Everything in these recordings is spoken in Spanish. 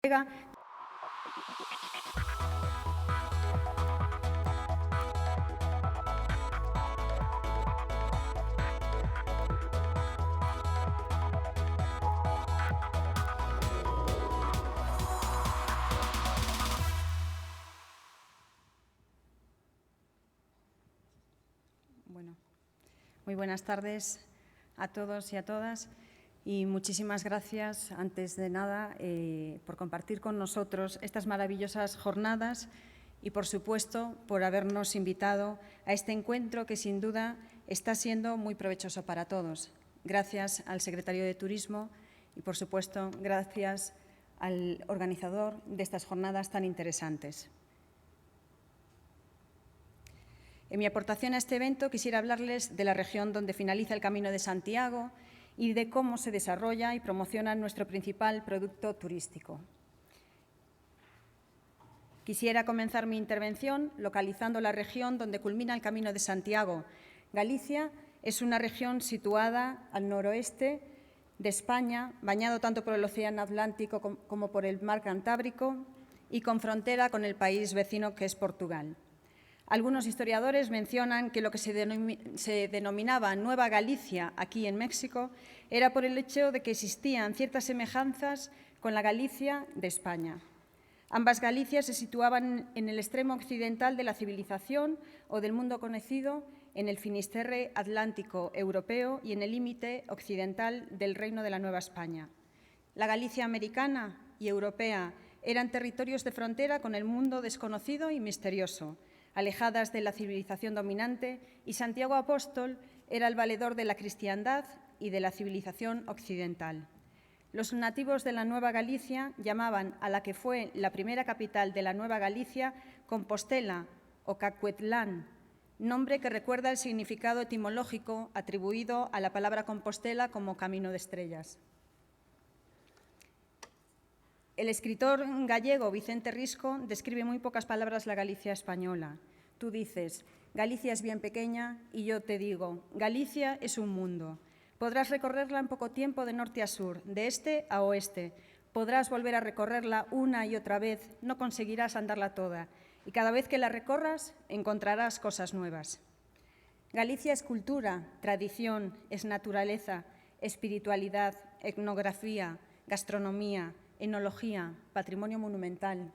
Bueno, muy buenas tardes a todos y a todas y muchísimas gracias, antes de nada, por compartir con nosotros estas maravillosas jornadas y, por supuesto, por habernos invitado a este encuentro que, sin duda, está siendo muy provechoso para todos. Gracias al secretario de Turismo y, por supuesto, gracias al organizador de estas jornadas tan interesantes. En mi aportación a este evento quisiera hablarles de la región donde finaliza el Camino de Santiago y de cómo se desarrolla y promociona nuestro principal producto turístico. Quisiera comenzar mi intervención localizando la región donde culmina el Camino de Santiago. Galicia es una región situada al noroeste de España, bañado tanto por el Océano Atlántico como por el Mar Cantábrico y con frontera con el país vecino que es Portugal. Algunos historiadores mencionan que lo que se denominaba Nueva Galicia aquí en México era por el hecho de que existían ciertas semejanzas con la Galicia de España. Ambas Galicias se situaban en el extremo occidental de la civilización o del mundo conocido, en el Finisterre atlántico europeo y en el límite occidental del Reino de la Nueva España. La Galicia americana y europea eran territorios de frontera con el mundo desconocido y misterioso, alejadas de la civilización dominante, y Santiago Apóstol era el valedor de la cristiandad y de la civilización occidental. Los nativos de la Nueva Galicia llamaban a la que fue la primera capital de la Nueva Galicia Compostela o Cacuetlán, nombre que recuerda el significado etimológico atribuido a la palabra Compostela como camino de estrellas. El escritor gallego Vicente Risco describe en muy pocas palabras la Galicia española. Tú dices, Galicia es bien pequeña, y yo te digo, Galicia es un mundo. Podrás recorrerla en poco tiempo de norte a sur, de este a oeste. Podrás volver a recorrerla una y otra vez, no conseguirás andarla toda. Y cada vez que la recorras, encontrarás cosas nuevas. Galicia es cultura, tradición, es naturaleza, espiritualidad, etnografía, gastronomía, enología, patrimonio monumental.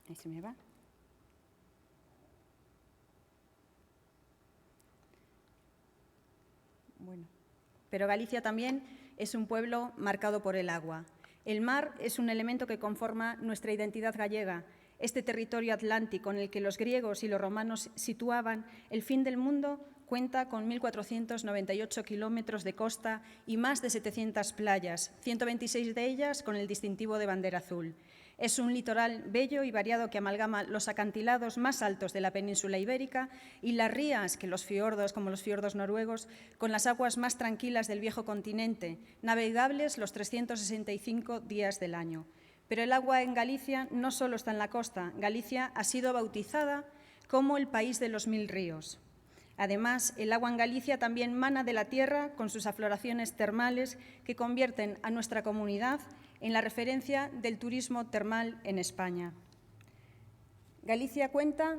Ahí se me va. Bueno, pero Galicia también es un pueblo marcado por el agua. El mar es un elemento que conforma nuestra identidad gallega. Este territorio atlántico en el que los griegos y los romanos situaban el fin del mundo cuenta con 1.498 kilómetros de costa y más de 700 playas, 126 de ellas con el distintivo de bandera azul. Es un litoral bello y variado que amalgama los acantilados más altos de la península ibérica y las rías, que los fiordos, como los fiordos noruegos, con las aguas más tranquilas del viejo continente, navegables los 365 días del año. Pero el agua en Galicia no solo está en la costa. Galicia ha sido bautizada como el país de los 1000 ríos. Además, el agua en Galicia también mana de la tierra con sus afloraciones termales que convierten a nuestra comunidad en la referencia del turismo termal en España. Galicia cuenta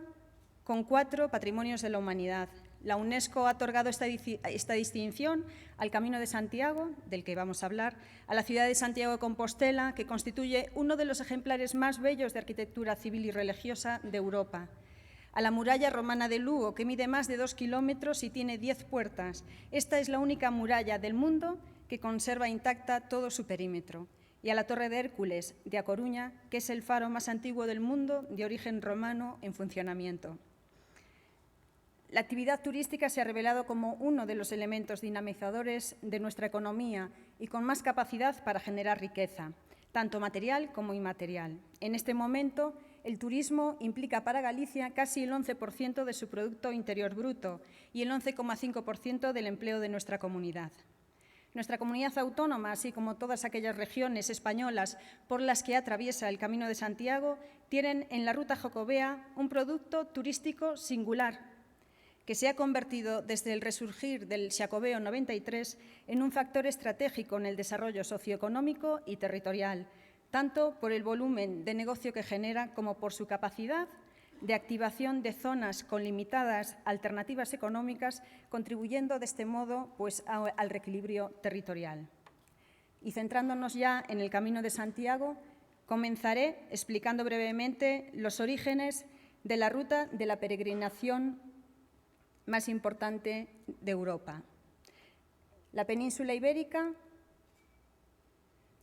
con 4 patrimonios de la humanidad. La UNESCO ha otorgado esta distinción al Camino de Santiago, del que vamos a hablar, a la ciudad de Santiago de Compostela, que constituye uno de los ejemplares más bellos de arquitectura civil y religiosa de Europa, a la muralla romana de Lugo, que mide más de 2 kilómetros y tiene 10 puertas. Esta es la única muralla del mundo que conserva intacta todo su perímetro. Y a la Torre de Hércules, de A Coruña, que es el faro más antiguo del mundo, de origen romano en funcionamiento. La actividad turística se ha revelado como uno de los elementos dinamizadores de nuestra economía y con más capacidad para generar riqueza, tanto material como inmaterial. En este momento, el turismo implica para Galicia casi el 11% de su Producto Interior Bruto y el 11,5% del empleo de nuestra comunidad. Nuestra comunidad autónoma, así como todas aquellas regiones españolas por las que atraviesa el Camino de Santiago, tienen en la ruta jacobea un producto turístico singular, que se ha convertido desde el resurgir del Xacobeo 93 en un factor estratégico en el desarrollo socioeconómico y territorial, tanto por el volumen de negocio que genera como por su capacidad de activación de zonas con limitadas alternativas económicas, contribuyendo de este modo al reequilibrio territorial. Y centrándonos ya en el Camino de Santiago, comenzaré explicando brevemente los orígenes de la ruta de la peregrinación más importante de Europa. La península ibérica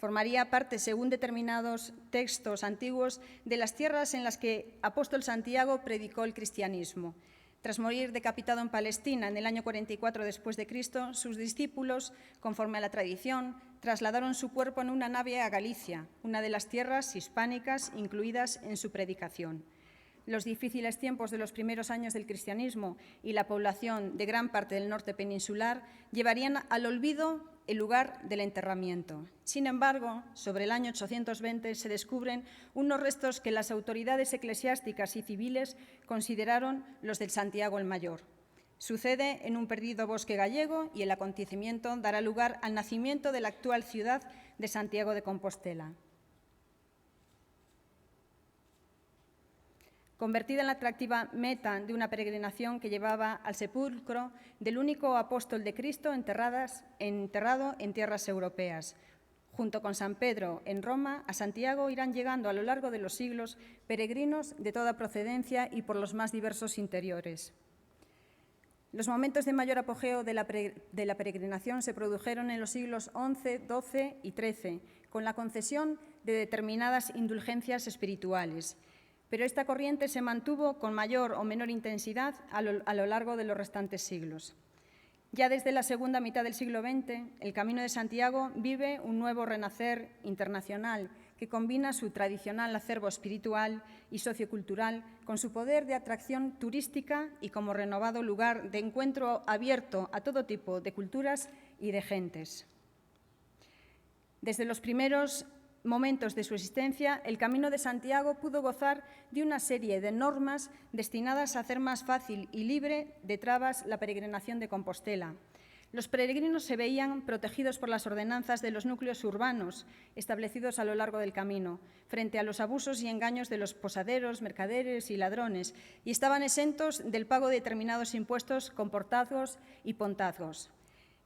formaría parte, según determinados textos antiguos, de las tierras en las que apóstol Santiago predicó el cristianismo. Tras morir decapitado en Palestina en el año 44 después de Cristo, sus discípulos, conforme a la tradición, trasladaron su cuerpo en una nave a Galicia, una de las tierras hispánicas incluidas en su predicación. Los difíciles tiempos de los primeros años del cristianismo y la población de gran parte del norte peninsular llevarían al olvido el lugar del enterramiento. Sin embargo, sobre el año 820 se descubren unos restos que las autoridades eclesiásticas y civiles consideraron los del Santiago el Mayor. Sucede en un perdido bosque gallego y el acontecimiento dará lugar al nacimiento de la actual ciudad de Santiago de Compostela. Convertida en la atractiva meta de una peregrinación que llevaba al sepulcro del único apóstol de Cristo enterrado en tierras europeas. Junto con San Pedro en Roma, a Santiago irán llegando a lo largo de los siglos peregrinos de toda procedencia y por los más diversos interiores. Los momentos de mayor apogeo de la peregrinación se produjeron en los siglos XI, XII y XIII, con la concesión de determinadas indulgencias espirituales. Pero esta corriente se mantuvo con mayor o menor intensidad a lo largo de los restantes siglos. Ya desde la segunda mitad del siglo XX, el Camino de Santiago vive un nuevo renacer internacional que combina su tradicional acervo espiritual y sociocultural con su poder de atracción turística y como renovado lugar de encuentro abierto a todo tipo de culturas y de gentes. Desde los primeros momentos de su existencia, el Camino de Santiago pudo gozar de una serie de normas destinadas a hacer más fácil y libre de trabas la peregrinación de Compostela. Los peregrinos se veían protegidos por las ordenanzas de los núcleos urbanos establecidos a lo largo del camino, frente a los abusos y engaños de los posaderos, mercaderes y ladrones, y estaban exentos del pago de determinados impuestos con portazgos y pontazgos.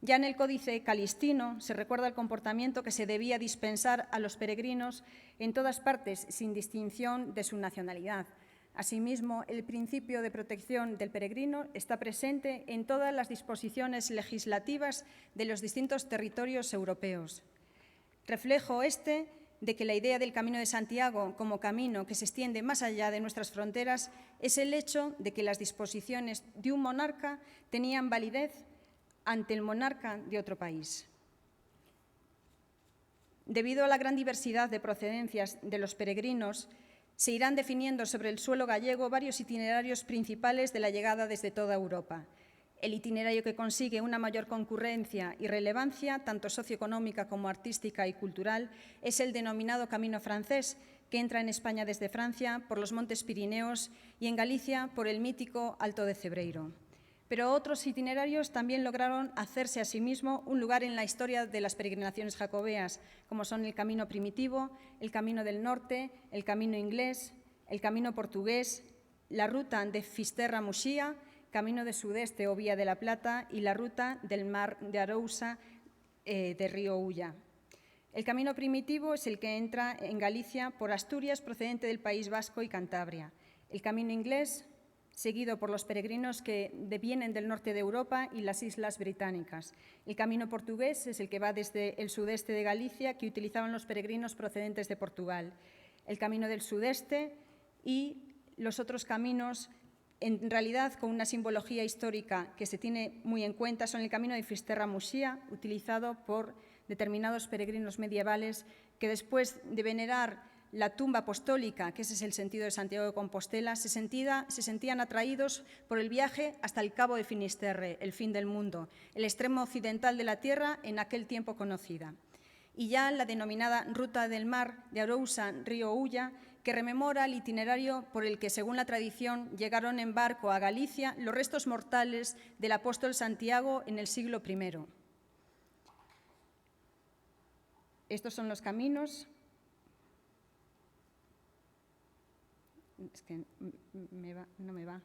Ya en el Códice Calistino se recuerda el comportamiento que se debía dispensar a los peregrinos en todas partes, sin distinción de su nacionalidad. Asimismo, el principio de protección del peregrino está presente en todas las disposiciones legislativas de los distintos territorios europeos. Reflejo de que la idea del Camino de Santiago como camino que se extiende más allá de nuestras fronteras es el hecho de que las disposiciones de un monarca tenían validez ante el monarca de otro país. Debido a la gran diversidad de procedencias de los peregrinos, se irán definiendo sobre el suelo gallego varios itinerarios principales de la llegada desde toda Europa. El itinerario que consigue una mayor concurrencia y relevancia, tanto socioeconómica como artística y cultural, es el denominado Camino francés, que entra en España desde Francia por los Montes Pirineos y en Galicia por el mítico Alto de Cebreiro. Pero otros itinerarios también lograron hacerse a sí mismo un lugar en la historia de las peregrinaciones jacobeas, como son el Camino Primitivo, el Camino del Norte, el Camino Inglés, el Camino Portugués, la ruta de Fisterra a Muxía, Camino de Sudeste o Vía de la Plata y la ruta del Mar de Arousa de Río Ulla. El Camino Primitivo es el que entra en Galicia por Asturias, procedente del País Vasco y Cantabria. El Camino Inglés, seguido por los peregrinos que vienen del norte de Europa y las Islas Británicas. El Camino Portugués es el que va desde el sudeste de Galicia, que utilizaban los peregrinos procedentes de Portugal. El Camino del Sudeste y los otros caminos, en realidad con una simbología histórica que se tiene muy en cuenta, son el Camino de Fisterra a Muxía, utilizado por determinados peregrinos medievales que después de venerar la tumba apostólica, que ese es el sentido de Santiago de Compostela, se sentían atraídos por el viaje hasta el Cabo de Finisterre, el fin del mundo, el extremo occidental de la tierra en aquel tiempo conocida. Y ya la denominada Ruta del Mar de Arousa, Río Ulla, que rememora el itinerario por el que, según la tradición, llegaron en barco a Galicia los restos mortales del apóstol Santiago en el siglo I. Estos son los caminos es que no me va.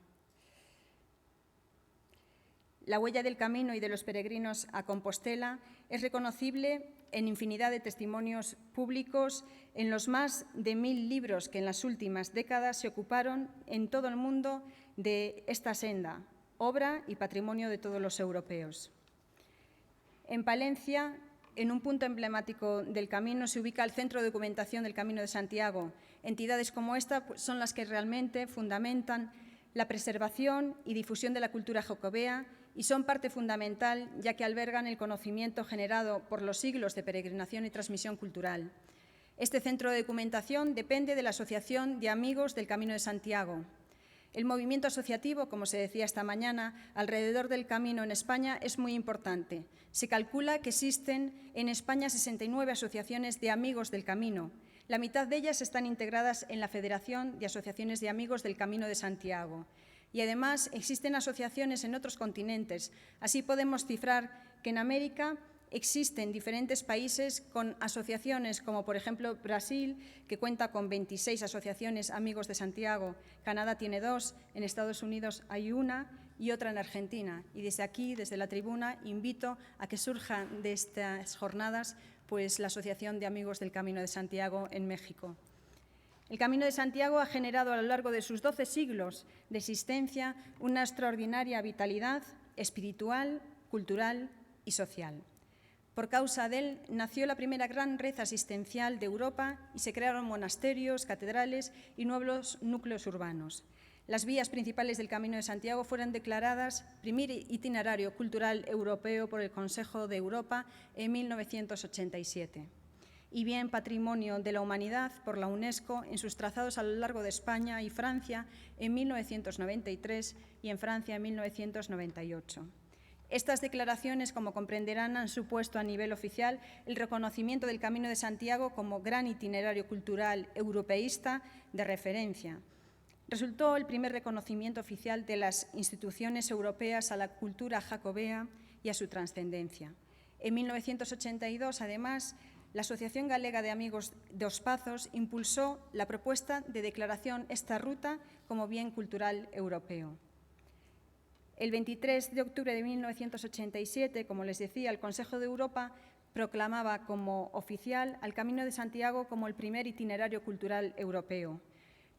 La huella del camino y de los peregrinos a Compostela es reconocible en infinidad de testimonios públicos, en los más de 1000 libros que en las últimas décadas se ocuparon en todo el mundo de esta senda, obra y patrimonio de todos los europeos. En Palencia, en un punto emblemático del camino, se ubica el Centro de Documentación del Camino de Santiago. Entidades como esta son las que realmente fundamentan la preservación y difusión de la cultura jacobea y son parte fundamental, ya que albergan el conocimiento generado por los siglos de peregrinación y transmisión cultural. Este centro de documentación depende de la Asociación de Amigos del Camino de Santiago. El movimiento asociativo, como se decía esta mañana, alrededor del camino en España es muy importante. Se calcula que existen en España 69 asociaciones de amigos del camino. La mitad de ellas están integradas en la Federación de Asociaciones de Amigos del Camino de Santiago. Y además existen asociaciones en otros continentes. Así podemos cifrar que en América existen diferentes países con asociaciones como, por ejemplo, Brasil, que cuenta con 26 asociaciones Amigos de Santiago. Canadá tiene 2, en Estados Unidos hay 1 y otra en Argentina. Y desde aquí, desde la tribuna, invito a que surja de estas jornadas pues, la Asociación de Amigos del Camino de Santiago en México. El Camino de Santiago ha generado a lo largo de sus 12 siglos de existencia una extraordinaria vitalidad espiritual, cultural y social. Por causa de él nació la primera gran red asistencial de Europa y se crearon monasterios, catedrales y nuevos núcleos urbanos. Las vías principales del Camino de Santiago fueron declaradas primer itinerario cultural europeo por el Consejo de Europa en 1987 y bien Patrimonio de la Humanidad por la UNESCO en sus trazados a lo largo de España y Francia en 1993 y en Francia en 1998. Estas declaraciones, como comprenderán, han supuesto a nivel oficial el reconocimiento del Camino de Santiago como gran itinerario cultural europeísta de referencia. Resultó el primer reconocimiento oficial de las instituciones europeas a la cultura jacobea y a su trascendencia. En 1982, además, la Asociación Galega de Amigos dos Pazos impulsó la propuesta de declaración esta ruta como bien cultural europeo. El 23 de octubre de 1987, como les decía, el Consejo de Europa proclamaba como oficial al Camino de Santiago como el primer itinerario cultural europeo.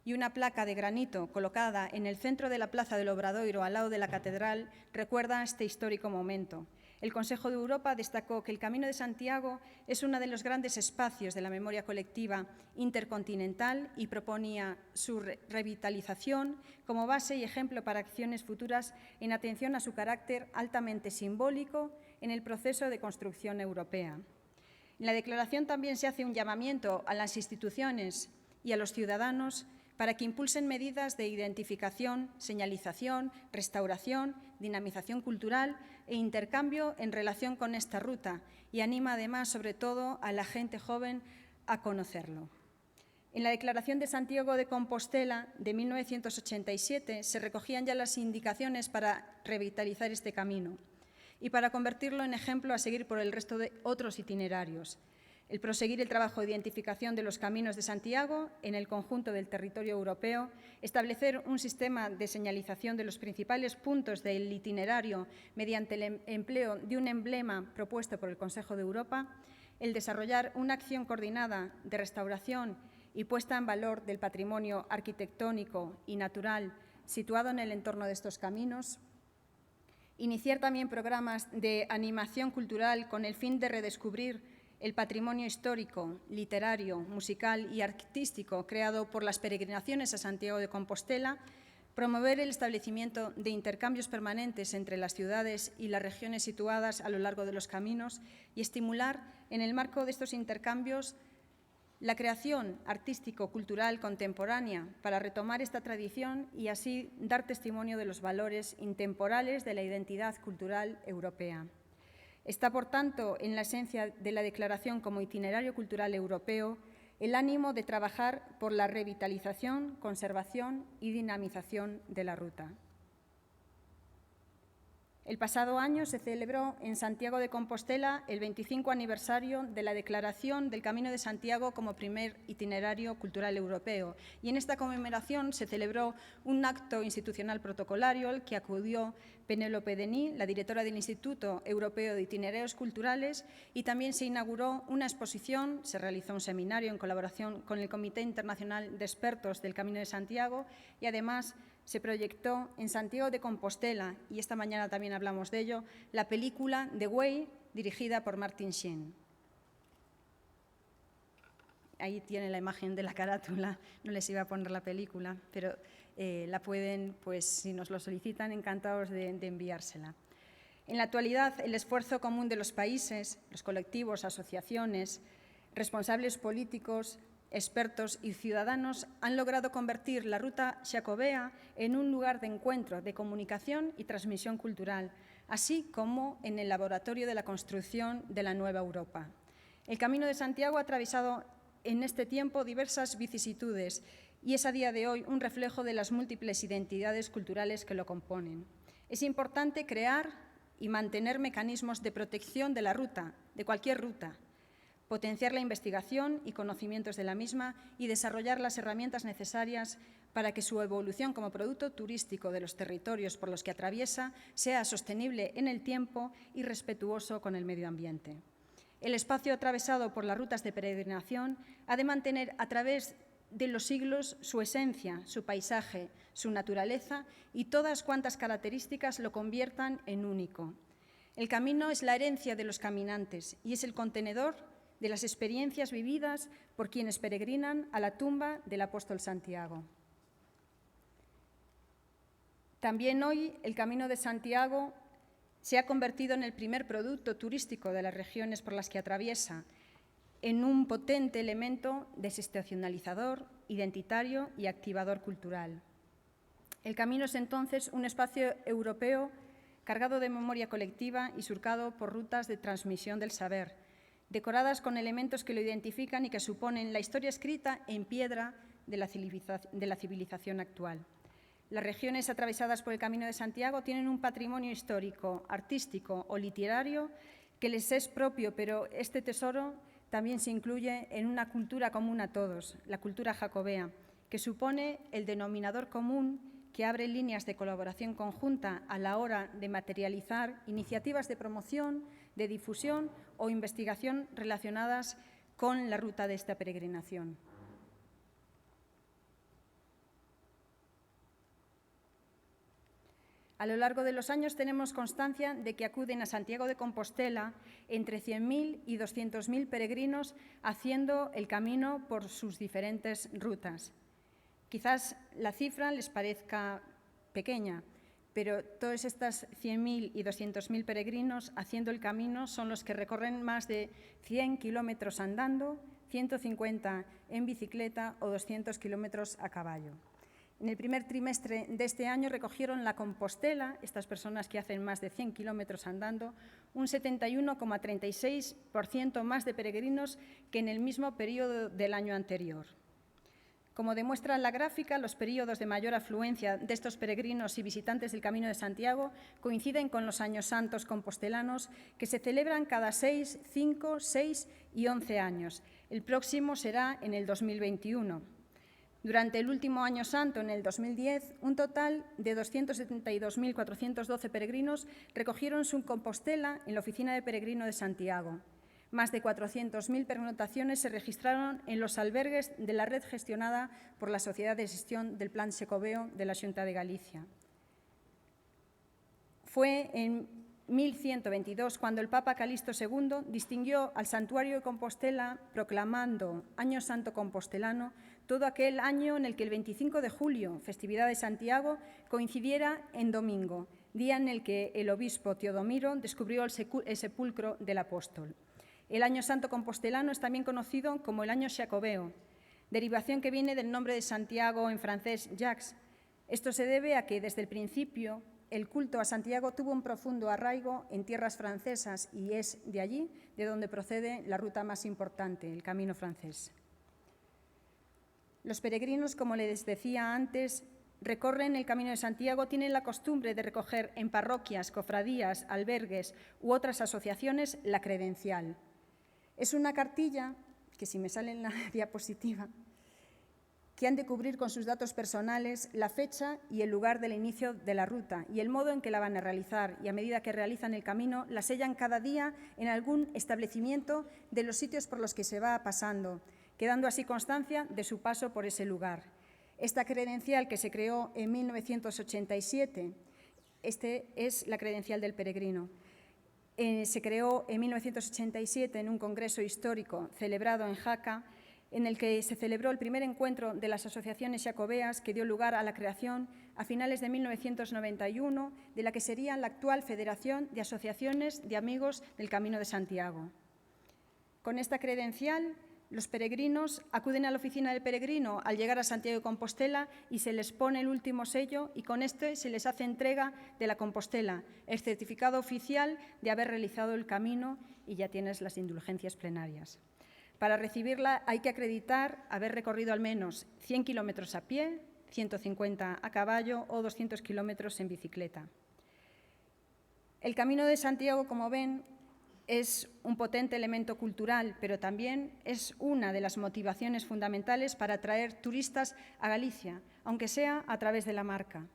Y una placa de granito colocada en el centro de la Plaza del Obradoiro, al lado de la catedral, recuerda este histórico momento. El Consejo de Europa destacó que el Camino de Santiago es uno de los grandes espacios de la memoria colectiva intercontinental y proponía su revitalización como base y ejemplo para acciones futuras en atención a su carácter altamente simbólico en el proceso de construcción europea. En la declaración también se hace un llamamiento a las instituciones y a los ciudadanos para que impulsen medidas de identificación, señalización, restauración, dinamización cultural e intercambio en relación con esta ruta y anima además, sobre todo, a la gente joven a conocerlo. En la Declaración de Santiago de Compostela de 1987 se recogían ya las indicaciones para revitalizar este camino y para convertirlo en ejemplo a seguir por el resto de otros itinerarios. El proseguir el trabajo de identificación de los caminos de Santiago en el conjunto del territorio europeo, establecer un sistema de señalización de los principales puntos del itinerario mediante el empleo de un emblema propuesto por el Consejo de Europa, el desarrollar una acción coordinada de restauración y puesta en valor del patrimonio arquitectónico y natural situado en el entorno de estos caminos, iniciar también programas de animación cultural con el fin de redescubrir el patrimonio histórico, literario, musical y artístico creado por las peregrinaciones a Santiago de Compostela, promover el establecimiento de intercambios permanentes entre las ciudades y las regiones situadas a lo largo de los caminos y estimular, en el marco de estos intercambios, la creación artístico-cultural contemporánea para retomar esta tradición y así dar testimonio de los valores intemporales de la identidad cultural europea. Está, por tanto, en la esencia de la declaración como itinerario cultural europeo el ánimo de trabajar por la revitalización, conservación y dinamización de la ruta. El pasado año se celebró en Santiago de Compostela el 25 aniversario de la declaración del Camino de Santiago como primer itinerario cultural europeo, y en esta conmemoración se celebró un acto institucional protocolario al que acudió Penélope Denis, la directora del Instituto Europeo de Itinerarios Culturales, y también se inauguró una exposición, se realizó un seminario en colaboración con el Comité Internacional de Expertos del Camino de Santiago y además se proyectó en Santiago de Compostela, y esta mañana también hablamos de ello, la película The Way, dirigida por Martin Sheen. Ahí tiene la imagen de la carátula, no les iba a poner la película, pero la pueden, pues si nos lo solicitan, encantados de enviársela. En la actualidad, el esfuerzo común de los países, los colectivos, asociaciones, responsables políticos, expertos y ciudadanos han logrado convertir la Ruta Xacobea en un lugar de encuentro, de comunicación y transmisión cultural, así como en el laboratorio de la construcción de la nueva Europa. El Camino de Santiago ha atravesado en este tiempo diversas vicisitudes y es a día de hoy un reflejo de las múltiples identidades culturales que lo componen. Es importante crear y mantener mecanismos de protección de la ruta, de cualquier ruta, potenciar la investigación y conocimientos de la misma y desarrollar las herramientas necesarias para que su evolución como producto turístico de los territorios por los que atraviesa sea sostenible en el tiempo y respetuoso con el medio ambiente. El espacio atravesado por las rutas de peregrinación ha de mantener a través de los siglos su esencia, su paisaje, su naturaleza y todas cuantas características lo conviertan en único. El camino es la herencia de los caminantes y es el contenedor de las experiencias vividas por quienes peregrinan a la tumba del apóstol Santiago. También hoy el Camino de Santiago se ha convertido en el primer producto turístico de las regiones por las que atraviesa, en un potente elemento desestacionalizador, identitario y activador cultural. El camino es entonces un espacio europeo cargado de memoria colectiva y surcado por rutas de transmisión del saber, decoradas con elementos que lo identifican y que suponen la historia escrita en piedra de la civilización actual. Las regiones atravesadas por el Camino de Santiago tienen un patrimonio histórico, artístico o literario que les es propio, pero este tesoro también se incluye en una cultura común a todos, la cultura jacobea, que supone el denominador común que abre líneas de colaboración conjunta a la hora de materializar iniciativas de promoción, de difusión o investigación relacionadas con la ruta de esta peregrinación. A lo largo de los años tenemos constancia de que acuden a Santiago de Compostela entre 100.000 y 200.000 peregrinos haciendo el camino por sus diferentes rutas. Quizás la cifra les parezca pequeña, pero todas estas 100.000 y 200.000 peregrinos haciendo el camino son los que recorren más de 100 kilómetros andando, 150 en bicicleta o 200 kilómetros a caballo. En el primer trimestre de este año recogieron la Compostela, estas personas que hacen más de 100 kilómetros andando, un 71,36% más de peregrinos que en el mismo periodo del año anterior. Como demuestra la gráfica, los periodos de mayor afluencia de estos peregrinos y visitantes del Camino de Santiago coinciden con los Años Santos compostelanos que se celebran cada 6, 5, 6 y 11 años. El próximo será en el 2021. Durante el último Año Santo, en el 2010, un total de 272.412 peregrinos recogieron su Compostela en la Oficina de Peregrino de Santiago. Más de 400.000 pernoctaciones se registraron en los albergues de la red gestionada por la Sociedad de Gestión del Plan Xacobeo de la Xunta de Galicia. Fue en 1122 cuando el Papa Calixto II distinguió al Santuario de Compostela proclamando Año Santo Compostelano todo aquel año en el que el 25 de julio, festividad de Santiago, coincidiera en domingo, día en el que el obispo Teodomiro descubrió el sepulcro del apóstol. El Año Santo Compostelano es también conocido como el Año Xacobeo, derivación que viene del nombre de Santiago en francés, Jacques. Esto se debe a que desde el principio el culto a Santiago tuvo un profundo arraigo en tierras francesas y es de allí de donde procede la ruta más importante, el Camino francés. Los peregrinos, como les decía antes, recorren el Camino de Santiago tienen la costumbre de recoger en parroquias, cofradías, albergues u otras asociaciones la credencial. Es una cartilla, que si me sale en la diapositiva, que han de cubrir con sus datos personales la fecha y el lugar del inicio de la ruta y el modo en que la van a realizar, y a medida que realizan el camino la sellan cada día en algún establecimiento de los sitios por los que se va pasando, quedando así constancia de su paso por ese lugar. Esta credencial, que se creó en 1987, es la credencial del peregrino. Se creó en 1987 en un congreso histórico celebrado en Jaca, en el que se celebró el primer encuentro de las asociaciones jacobeas, que dio lugar a la creación a finales de 1991 de la que sería la actual Federación de Asociaciones de Amigos del Camino de Santiago. Con esta credencial, los peregrinos acuden a la oficina del peregrino al llegar a Santiago de Compostela y se les pone el último sello, y con este se les hace entrega de la Compostela, el certificado oficial de haber realizado el camino, y ya tienes las indulgencias plenarias. Para recibirla hay que acreditar haber recorrido al menos 100 kilómetros a pie, 150 a caballo o 200 kilómetros en bicicleta. El Camino de Santiago, como ven, es un potente elemento cultural, pero también es una de las motivaciones fundamentales para atraer turistas a Galicia, aunque sea a través de la marca.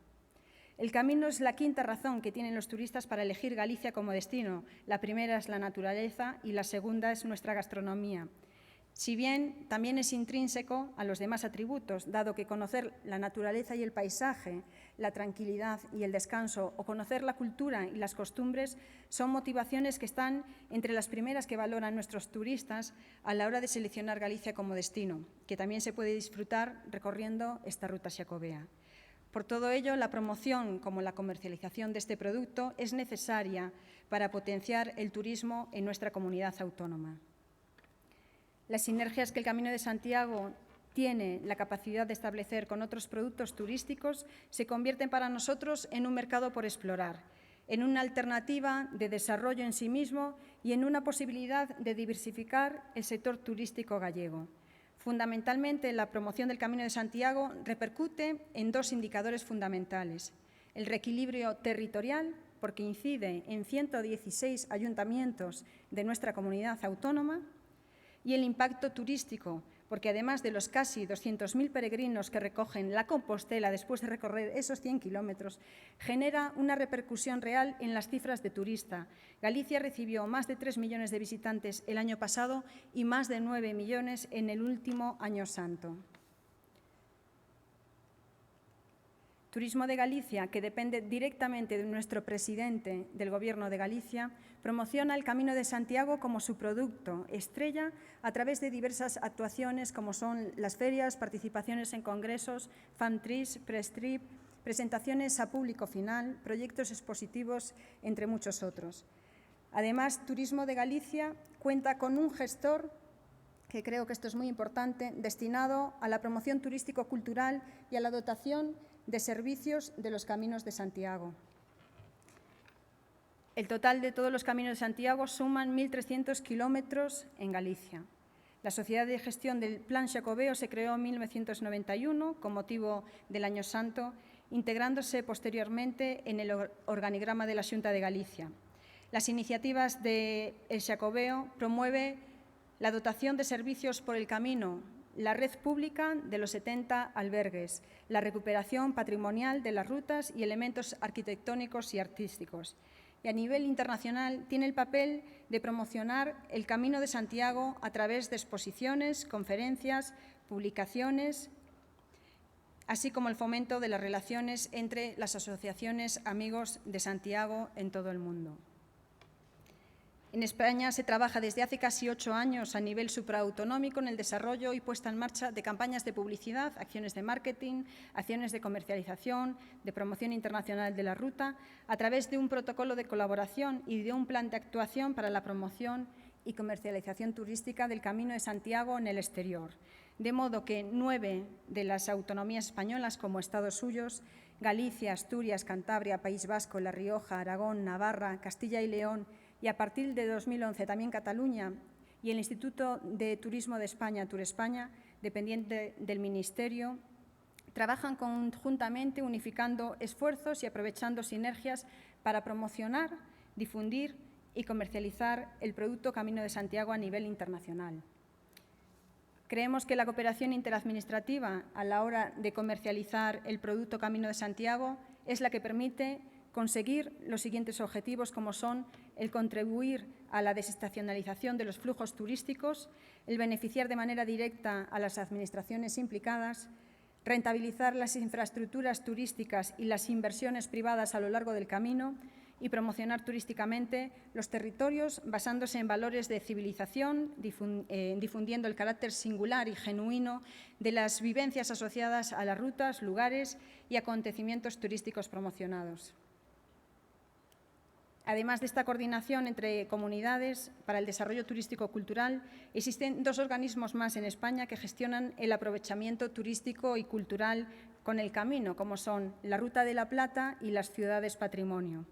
El camino es la quinta razón que tienen los turistas para elegir Galicia como destino. La primera es la naturaleza y la segunda es nuestra gastronomía. Si bien también es intrínseco a los demás atributos, dado que conocer la naturaleza y el paisaje, la tranquilidad y el descanso, o conocer la cultura y las costumbres, son motivaciones que están entre las primeras que valoran nuestros turistas a la hora de seleccionar Galicia como destino, que también se puede disfrutar recorriendo esta ruta xacobea. Por todo ello, la promoción como la comercialización de este producto es necesaria para potenciar el turismo en nuestra comunidad autónoma. Las sinergias que el Camino de Santiago tiene la capacidad de establecer con otros productos turísticos se convierten para nosotros en un mercado por explorar, en una alternativa de desarrollo en sí mismo y en una posibilidad de diversificar el sector turístico gallego. Fundamentalmente, la promoción del Camino de Santiago repercute en dos indicadores fundamentales: el reequilibrio territorial, porque incide en 116 ayuntamientos de nuestra comunidad autónoma, y el impacto turístico, porque además de los casi 200.000 peregrinos que recogen la Compostela después de recorrer esos 100 kilómetros, genera una repercusión real en las cifras de turista. Galicia recibió más de 3 millones de visitantes el año pasado y más de 9 millones en el último Año Santo. Turismo de Galicia, que depende directamente de nuestro presidente del Gobierno de Galicia, promociona el Camino de Santiago como su producto estrella a través de diversas actuaciones, como son las ferias, participaciones en congresos, fan trips, press trip, presentaciones a público final, proyectos expositivos, entre muchos otros. Además, Turismo de Galicia cuenta con un gestor, que creo que esto es muy importante, destinado a la promoción turístico-cultural y a la dotación de servicios de los Caminos de Santiago. El total de todos los Caminos de Santiago suman 1.300 kilómetros en Galicia. La Sociedad de Gestión del Plan Xacobeo se creó en 1991 con motivo del Año Santo, integrándose posteriormente en el organigrama de la Xunta de Galicia. Las iniciativas del Xacobeo promueven la dotación de servicios por el camino, la red pública de los 70 albergues, la recuperación patrimonial de las rutas y elementos arquitectónicos y artísticos. Y a nivel internacional tiene el papel de promocionar el Camino de Santiago a través de exposiciones, conferencias, publicaciones, así como el fomento de las relaciones entre las asociaciones Amigos de Santiago en todo el mundo. En España se trabaja desde hace casi 8 años a nivel supraautonómico en el desarrollo y puesta en marcha de campañas de publicidad, acciones de marketing, acciones de comercialización, de promoción internacional de la ruta, a través de un protocolo de colaboración y de un plan de actuación para la promoción y comercialización turística del Camino de Santiago en el exterior. De modo que 9 de las autonomías españolas como estados suyos, Galicia, Asturias, Cantabria, País Vasco, La Rioja, Aragón, Navarra, Castilla y León, y a partir de 2011 también Cataluña, y el Instituto de Turismo de España, Turespaña, dependiente del Ministerio, trabajan conjuntamente unificando esfuerzos y aprovechando sinergias para promocionar, difundir y comercializar el producto Camino de Santiago a nivel internacional. Creemos que la cooperación interadministrativa a la hora de comercializar el producto Camino de Santiago es la que permite conseguir los siguientes objetivos, como son el contribuir a la desestacionalización de los flujos turísticos, el beneficiar de manera directa a las administraciones implicadas, rentabilizar las infraestructuras turísticas y las inversiones privadas a lo largo del camino y promocionar turísticamente los territorios basándose en valores de civilización, difundiendo el carácter singular y genuino de las vivencias asociadas a las rutas, lugares y acontecimientos turísticos promocionados. Además de esta coordinación entre comunidades para el desarrollo turístico-cultural, existen 2 organismos más en España que gestionan el aprovechamiento turístico y cultural con el camino, como son la Ruta de la Plata y las Ciudades Patrimonio.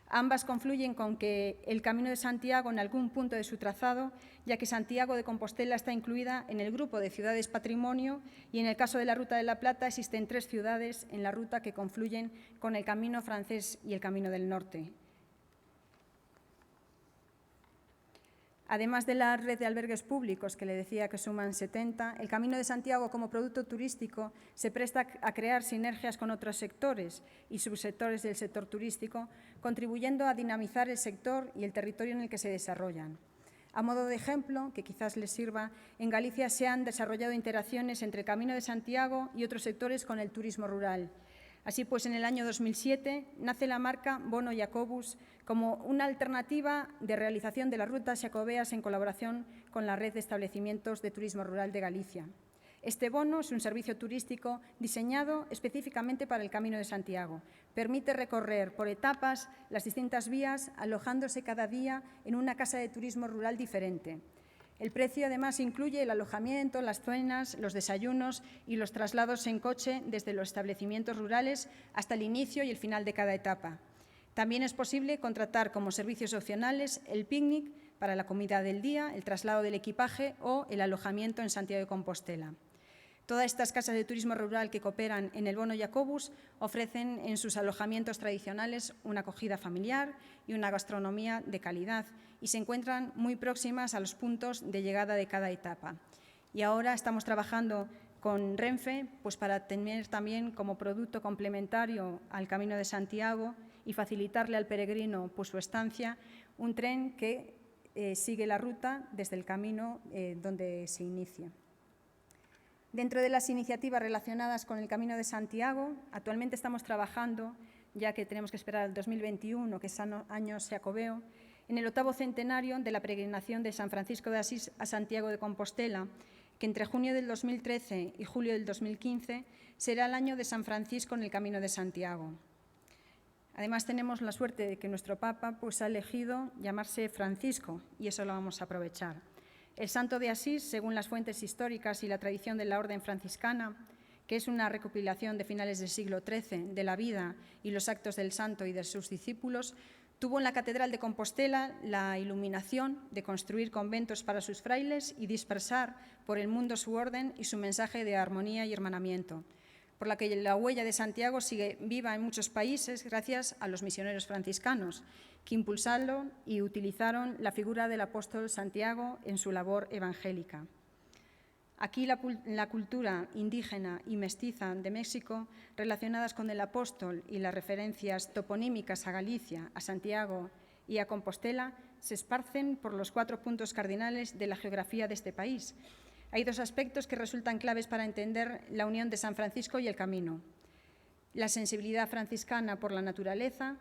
Ambas confluyen con que el Camino de Santiago en algún punto de su trazado, ya que Santiago de Compostela está incluida en el grupo de ciudades patrimonio y en el caso de la Ruta de la Plata existen 3 ciudades en la ruta que confluyen con el Camino francés y el Camino del Norte. Además de la red de albergues públicos, que le decía que suman 70, el Camino de Santiago como producto turístico se presta a crear sinergias con otros sectores y subsectores del sector turístico, contribuyendo a dinamizar el sector y el territorio en el que se desarrollan. A modo de ejemplo, que quizás les sirva, en Galicia se han desarrollado interacciones entre el Camino de Santiago y otros sectores con el turismo rural. Así pues, en el año 2007 nace la marca Bono Jacobus como una alternativa de realización de las rutas jacobeas en colaboración con la red de establecimientos de turismo rural de Galicia. Este bono es un servicio turístico diseñado específicamente para el Camino de Santiago. Permite recorrer por etapas las distintas vías, alojándose cada día en una casa de turismo rural diferente. El precio, además, incluye el alojamiento, las cenas, los desayunos y los traslados en coche desde los establecimientos rurales hasta el inicio y el final de cada etapa. También es posible contratar como servicios opcionales el picnic para la comida del día, el traslado del equipaje o el alojamiento en Santiago de Compostela. Todas estas casas de turismo rural que cooperan en el Bono Jacobus ofrecen en sus alojamientos tradicionales una acogida familiar y una gastronomía de calidad y se encuentran muy próximas a los puntos de llegada de cada etapa. Y ahora estamos trabajando con Renfe pues para tener también como producto complementario al Camino de Santiago y facilitarle al peregrino pues, su estancia, un tren que sigue la ruta desde el camino donde se inicia. Dentro de las iniciativas relacionadas con el Camino de Santiago, actualmente estamos trabajando, ya que tenemos que esperar al 2021, que es año jacobeo, en el 8º centenario de la peregrinación de San Francisco de Asís a Santiago de Compostela, que entre junio del 2013 y julio del 2015 será el año de San Francisco en el Camino de Santiago. Además, tenemos la suerte de que nuestro Papa pues, ha elegido llamarse Francisco y eso lo vamos a aprovechar. El santo de Asís, según las fuentes históricas y la tradición de la orden franciscana, que es una recopilación de finales del siglo XIII de la vida y los actos del santo y de sus discípulos, tuvo en la Catedral de Compostela la iluminación de construir conventos para sus frailes y dispersar por el mundo su orden y su mensaje de armonía y hermanamiento, por la que la huella de Santiago sigue viva en muchos países gracias a los misioneros franciscanos, que impulsaron y utilizaron la figura del apóstol Santiago en su labor evangélica. Aquí la cultura indígena y mestiza de México, relacionadas con el apóstol y las referencias toponímicas a Galicia, a Santiago y a Compostela, se esparcen por los 4 puntos cardinales de la geografía de este país. Hay 2 aspectos que resultan claves para entender la unión de San Francisco y el Camino: la sensibilidad franciscana por la naturaleza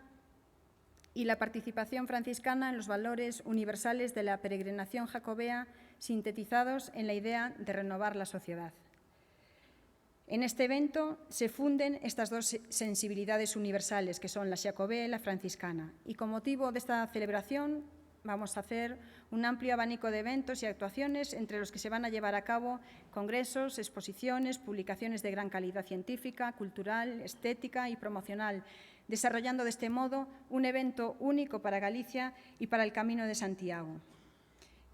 y la participación franciscana en los valores universales de la peregrinación jacobea, sintetizados en la idea de renovar la sociedad. En este evento se funden estas 2 sensibilidades universales, que son la jacobea y la franciscana, y con motivo de esta celebración vamos a hacer un amplio abanico de eventos y actuaciones, entre los que se van a llevar a cabo congresos, exposiciones, publicaciones de gran calidad científica, cultural, estética y promocional, desarrollando de este modo un evento único para Galicia y para el Camino de Santiago.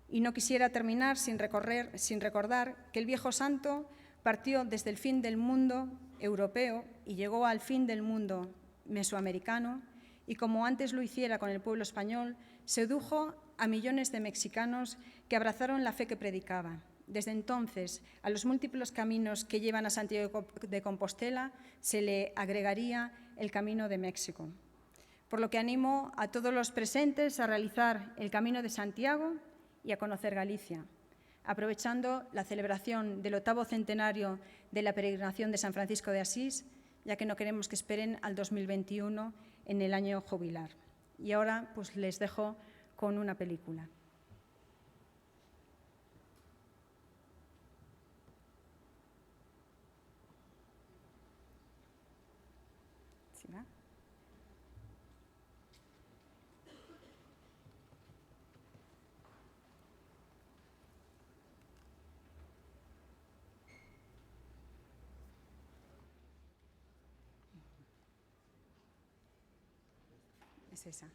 Y no quisiera terminar sin recordar que el Viejo Santo partió desde el fin del mundo europeo y llegó al fin del mundo mesoamericano, y como antes lo hiciera con el pueblo español, sedujo a millones de mexicanos que abrazaron la fe que predicaba. Desde entonces, a los múltiples caminos que llevan a Santiago de Compostela se le agregaría el Camino de México. Por lo que animo a todos los presentes a realizar el Camino de Santiago y a conocer Galicia, aprovechando la celebración del 8º centenario de la peregrinación de San Francisco de Asís, ya que no queremos que esperen al 2021 en el año jubilar. Y ahora pues les dejo con una película. ¿Sí, va? Es esa.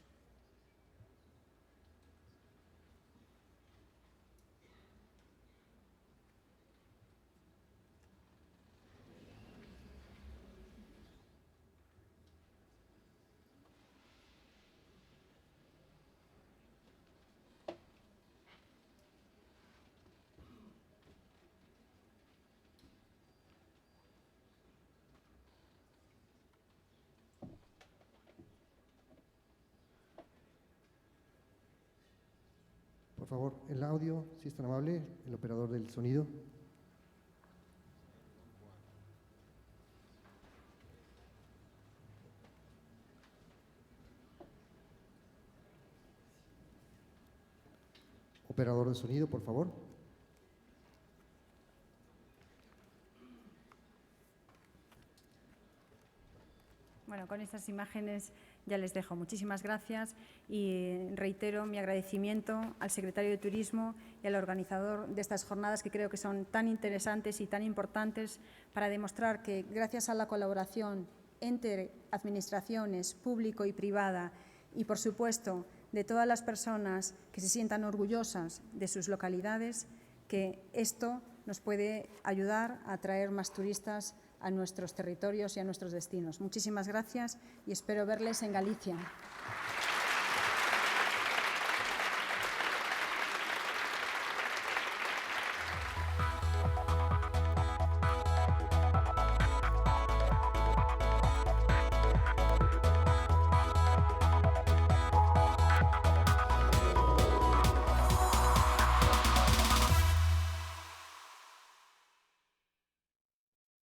Por favor, el audio, si es tan amable, el operador del sonido. Operador de sonido, por favor. Bueno, con estas imágenes ya les dejo. Muchísimas gracias y reitero mi agradecimiento al secretario de Turismo y al organizador de estas jornadas, que creo que son tan interesantes y tan importantes para demostrar que, gracias a la colaboración entre administraciones público y privada y, por supuesto, de todas las personas que se sientan orgullosas de sus localidades, que esto nos puede ayudar a atraer más turistas a nuestros territorios y a nuestros destinos. Muchísimas gracias y espero verles en Galicia.